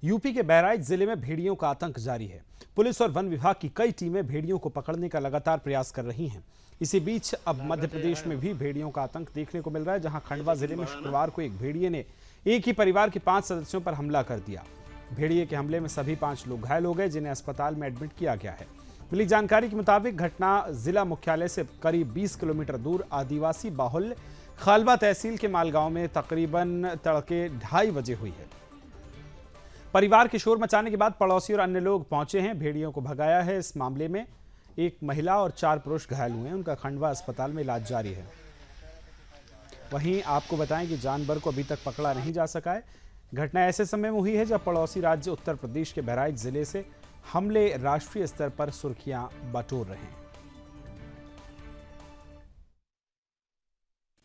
UP के बहराइच जिले में भेड़ियों का आतंक जारी है। पुलिस और वन विभाग की कई टीमें भेड़ियों को पकड़ने का लगातार प्रयास कर रही हैं। इसी बीच अब मध्य प्रदेश में भी भेड़ियों का आतंक देखने को मिल रहा है, जहां खंडवा जिले में शुक्रवार को एक भेड़िए ने एक ही परिवार के 5 सदस्यों पर हमला कर दिया। भेड़िए के हमले में सभी 5 लोग घायल हो गए, जिन्हें अस्पताल में एडमिट किया गया है। मिली जानकारी के मुताबिक घटना जिला मुख्यालय से करीब 20 किलोमीटर दूर आदिवासी बाहुल्य खालवा तहसील के मालगांव में तकरीबन तड़के 2:30 बजे हुई है। परिवार के शोर मचाने के बाद पड़ोसी और अन्य लोग पहुंचे हैं, भेड़ियों को भगाया है। इस मामले में एक महिला और 4 पुरुष घायल हुए हैं, उनका खंडवा अस्पताल में इलाज जारी है। वहीं आपको बताएं कि जानवर को अभी तक पकड़ा नहीं जा सका है। घटना ऐसे समय में हुई है जब पड़ोसी राज्य उत्तर प्रदेश के बहराइच जिले से हमले राष्ट्रीय स्तर पर सुर्खियां बटोर रहे हैं।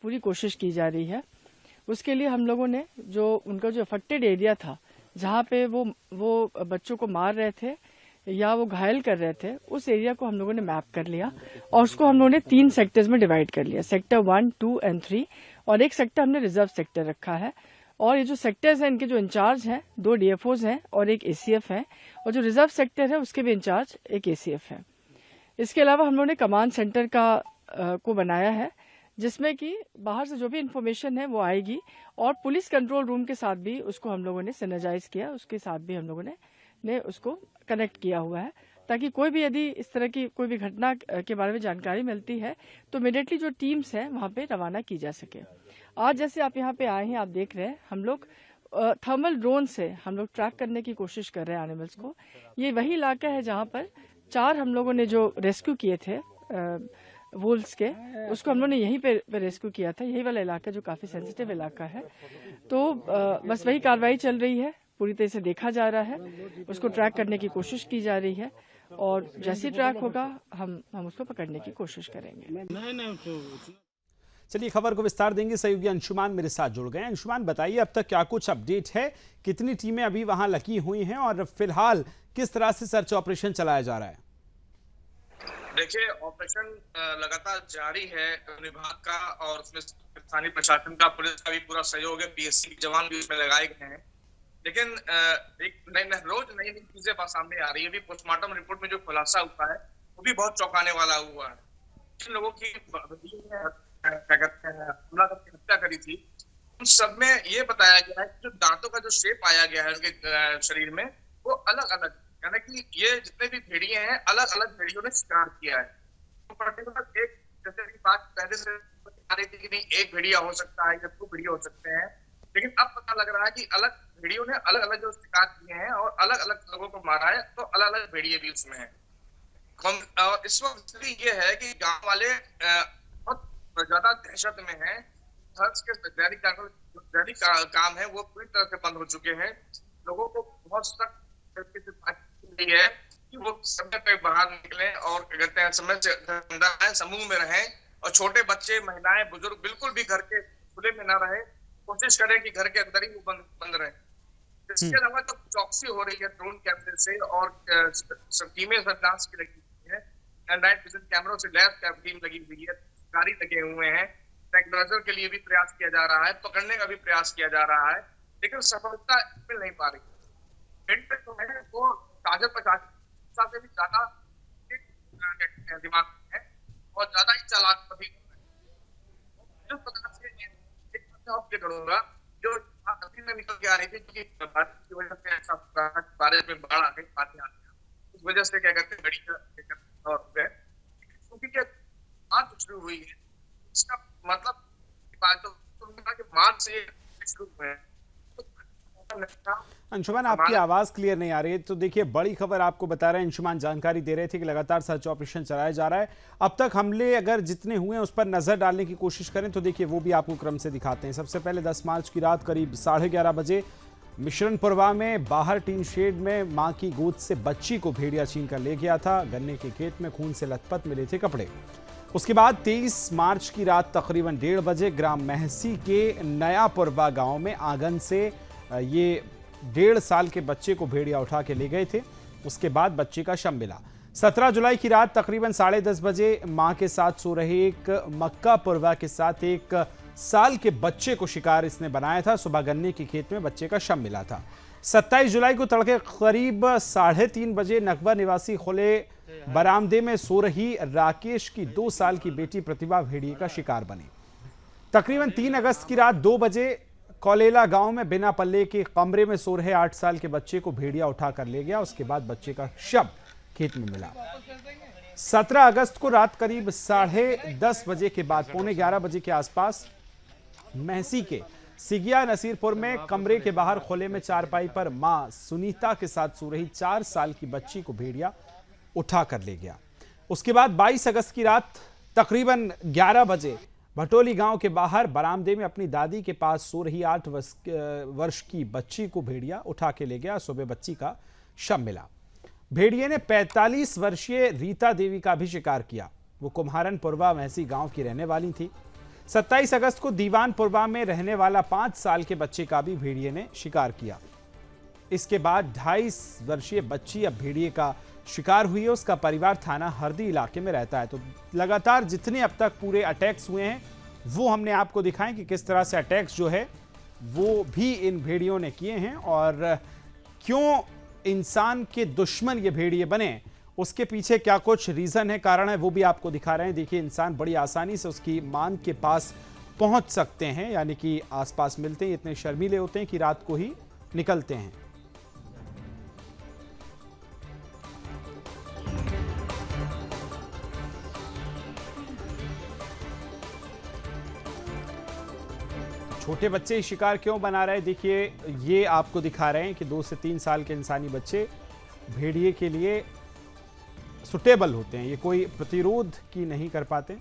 पूरी कोशिश की जा रही है। उसके लिए हम लोगों ने जो उनका जो अफेक्टेड एरिया था, जहाँ पे वो बच्चों को मार रहे थे या वो घायल कर रहे थे, उस एरिया को हम लोगों ने मैप कर लिया और उसको हम लोगों ने 3 सेक्टर्स में डिवाइड कर लिया, सेक्टर 1, 2 एंड 3, और एक सेक्टर हमने रिजर्व सेक्टर रखा है। और ये जो सेक्टर्स हैं, इनके जो इंचार्ज हैं 2 डीएफओज हैं और एक एसीएफ है, और जो रिजर्व सेक्टर है उसके भी इंचार्ज एक एसीएफ है। इसके अलावा हम लोगों ने कमांड सेंटर को बनाया है, जिसमें कि बाहर से जो भी इंफॉर्मेशन है वो आएगी, और पुलिस कंट्रोल रूम के साथ भी उसको हम लोगों ने सिनर्जाइज किया, उसके साथ भी हम लोगों ने उसको कनेक्ट किया हुआ है, ताकि कोई भी यदि इस तरह की कोई भी घटना के बारे में जानकारी मिलती है तो इमीडिएटली जो टीम्स हैं वहां पे रवाना की जा सके। आज जैसे आप यहाँ पे आए हैं, आप देख रहे हैं, हम लोग थर्मल ड्रोन से हम लोग ट्रैक करने की कोशिश कर रहे हैं एनिमल्स को। ये वही इलाका है जहाँ पर 4 हम लोगों ने जो रेस्क्यू किए थे वुल्स के, उसको हम लोगों ने यहीं पे रेस्क्यू किया था। यही वाला इलाका जो काफी सेंसिटिव इलाका है, तो बस वही कार्रवाई चल रही है, पूरी तरह से देखा जा रहा है, उसको ट्रैक करने की कोशिश की जा रही है, और जैसे ट्रैक होगा हम उसको पकड़ने की कोशिश करेंगे। चलिए खबर को विस्तार देंगे, सहयोगी अंशुमान मेरे साथ जुड़ गए हैं। अंशुमान, बताइए अब तक क्या कुछ अपडेट है, कितनी टीमें अभी वहां लगी हुई हैं और फिलहाल किस तरह से सर्च ऑपरेशन चलाया जा रहा है? देखिए, ऑपरेशन लगातार जारी है विभाग का, और उसमें स्थानीय प्रशासन का, पुलिस का भी पूरा सहयोग है, पीएससी के जवान भी उसमें लगाए गए हैं। लेकिन एक रोज नई चीजें सामने आ रही है। अभी पोस्टमार्टम रिपोर्ट में जो खुलासा हुआ है वो भी बहुत चौंकाने वाला हुआ है। जिन लोगों की हमला करके हत्या करी थी, उन सब में ये बताया गया है कि जो दांतों का जो शेप पाया गया है उनके शरीर में, वो अलग अलग, यानी कि ये जितने भी भेड़िए हैं अलग अलग भेड़ियों ने शिकार किया है। तो पर्टिकुलर एक, जैसे की बात पहले से आ रही थी कि नहीं एक भेड़िया हो सकता है या 2 भेड़िया हो सकते हैं, लेकिन अब पता लग रहा है कि अलग भेड़ियों ने अलग अलग जो शिकार किए हैं और अलग अलग लोगों को मारा है, तो अलग अलग भेड़िए भी उसमें है। और इस वक्त ये है कि गांव वाले बहुत ज्यादा दहशत में हैं। सर्च के दैनिक काम है वो पूरी तरह से बंद हो चुके हैं। लोगों को बहुत सख्त तरीके से है कि वो समय पे बाहर निकलें और कहते हैं समय से अंदर समूह में रहें, और छोटे बच्चे, महिलाएं, बुजुर्ग बिल्कुल भी घर के खुले में ना रहे, कोशिश करें कि घर के अंदर ही वो बंद रहे। इसके अलावा तो चौकसी हो रही है ड्रोन कैमरे से, और टीमें सर्विलांस की लगी हुई है, नाइट विजन कैमरों से लैस टीम लगी हुई है, गाड़ी लगे हुए हैं, ट्रैंक्विलाइजर के लिए भी प्रयास किया जा रहा है, पकड़ने का भी प्रयास किया जा रहा है, लेकिन सफलता मिल नहीं पा रही। जो है वो ताजा से भी ज्यादा दिमाग है और ज्यादा ही चालाक प्रतीत हो रहा है। करूंगा जो नदी में निकल के आ रही थी, क्योंकि बारिश की वजह से ऐसा बारिश में बाढ़ आ गई, पानी आ गया, इस वजह से क्या कहते हैं गड़ी क्योंकि बात शुरू हुई है। इसका मतलब बात तो मार्च से शुरू हुए हैं। अंशुमान, आपकी आवाज क्लियर नहीं आ रही है, तो देखिए बड़ी खबर आपको बता रहे हैं। अंशुमान जानकारी दे रहे थे कि लगातार सर्च ऑपरेशन चलाया जा रहा है। अब तक हमले अगर जितने हुए हैं उस पर नजर डालने की कोशिश करें तो देखिए वो भी आपको क्रम से दिखाते हैं। सबसे पहले 10 मार्च की रात करीब 11:30 बजे मिश्रणपुरवा में बाहर टीन शेड में मां की गोद से बच्ची को भेड़िया छीन कर ले गया था। गन्ने के खेत में खून से लथपथ मिले थे कपड़े। उसके बाद 23 मार्च की रात तकरीबन 1:30 बजे ग्राम महसी के नयापुरवा गांव में आंगन से ये 1.5 साल के बच्चे को भेड़िया उठा के ले गए थे। उसके बाद बच्चे का शव मिला। 17 जुलाई की रात तकरीबन 10:30 बजे मां के साथ सो रहे एक मक्कापुरवा के साथ 1 साल के बच्चे को शिकार इसने बनाया था। सुबह गन्ने के खेत में बच्चे का शव मिला था। 27 जुलाई को तड़के करीब 3:30 बजे नकबा निवासी खुले बरामदे में सो रही राकेश की 2 साल की बेटी प्रतिभा भेड़िए का शिकार बनी। तकरीबन 3 अगस्त की रात 2 बजे कौलेला गांव में बिना पल्ले के कमरे में सो रहे 8 साल के बच्चे को भेड़िया उठाकर ले गया। उसके बाद बच्चे का शव खेत में मिला। 17 अगस्त को रात करीब 10:30 बजे के बाद 11:15 बजे के आसपास महसी के सिगिया नसीरपुर में कमरे के बाहर खुले में चारपाई पर मां सुनीता के साथ सो रही 4 साल की बच्ची को भेड़िया उठा कर ले गया। उसके बाद 22 अगस्त की रात तकरीबन 11 बजे भटोली गांव के बाहर बरामदे में अपनी दादी के पास सो रही 8 वर्ष की बच्ची को भेड़िया उठा के ले गया। सुबह बच्ची का शव मिला। भेड़िए ने 45 वर्षीय रीता देवी का भी शिकार किया। वो कुम्हारनपुरवा महसी गांव की रहने वाली थी। 27 अगस्त को दीवानपुरवा में रहने वाला 5 साल के बच्चे का भी भेड़िए ने शिकार किया। इसके बाद 2.5 वर्षीय बच्ची अब भेड़िए का शिकार हुई है। उसका परिवार थाना हरदी इलाके में रहता है। तो लगातार जितने अब तक पूरे अटैक्स हुए हैं वो हमने आपको दिखाएं कि किस तरह से अटैक्स जो है वो भी इन भेड़ियों ने किए हैं और क्यों इंसान के दुश्मन ये भेड़िए बने, उसके पीछे क्या कुछ रीजन है, कारण है, वो भी आपको दिखा रहे हैं। देखिए, इंसान बड़ी आसानी से उसकी मान के पास पहुंच सकते हैं, यानी कि आसपास मिलते हैं, इतने शर्मीले होते हैं कि रात को ही निकलते हैं। छोटे बच्चे ही शिकार क्यों बना रहे हैं, देखिए ये आपको दिखा रहे हैं कि 2 से 3 साल के इंसानी बच्चे भेड़िए के लिए सुटेबल होते हैं। ये कोई प्रतिरोध की नहीं कर पाते।